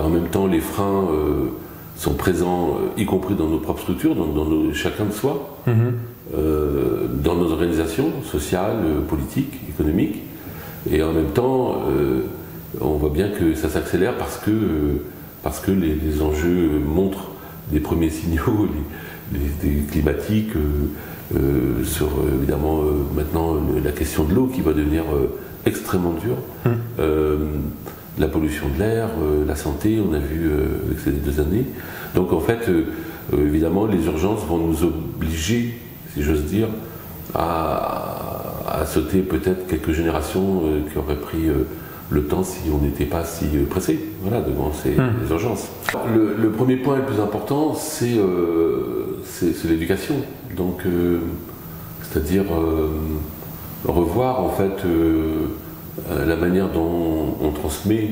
En même temps, les freins sont présents, y compris dans nos propres structures, chacun de soi, dans nos organisations sociales, politiques, économiques. Et en même temps, on voit bien que ça s'accélère parce que les enjeux montrent des premiers signaux des climatiques, sur évidemment maintenant la question de l'eau qui va devenir extrêmement dure. La pollution de l'air, la santé, on a vu avec ces 2 années. Donc en fait, évidemment, les urgences vont nous obliger, si j'ose dire, à sauter peut-être quelques générations qui auraient pris le temps si on n'était pas si pressé, voilà, devant ces urgences. Le premier point le plus important, c'est l'éducation. Donc, c'est-à-dire revoir en fait la manière dont on transmet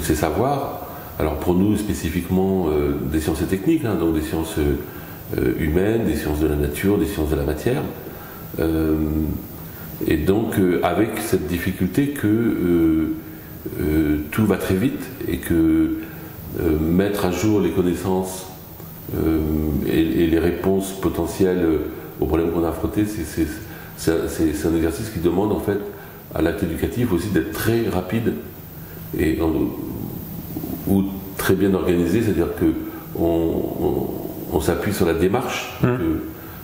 ces savoirs. Alors pour nous spécifiquement des sciences et techniques, donc des sciences humaines, des sciences de la nature, des sciences de la matière. Et donc avec cette difficulté que tout va très vite et que mettre à jour les connaissances et les réponses potentielles aux problèmes qu'on a affrontés, c'est un exercice qui demande en fait à l'acte éducatif aussi d'être très rapide ou très bien organisé, c'est-à-dire qu'on s'appuie sur la démarche,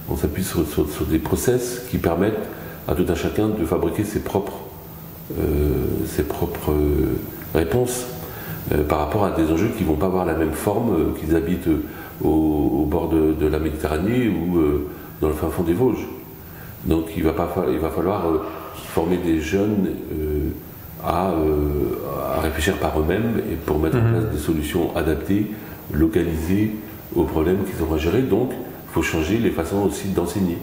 on s'appuie sur des process qui permettent à tout un chacun de fabriquer ses propres réponses par rapport à des enjeux qui ne vont pas avoir la même forme qu'ils habitent au bord de la Méditerranée ou dans le fin fond des Vosges. Donc il va falloir former des jeunes à réfléchir par eux-mêmes et pour mettre en place des solutions adaptées, localisées aux problèmes qu'ils ont à gérer. Donc il faut changer les façons aussi d'enseigner.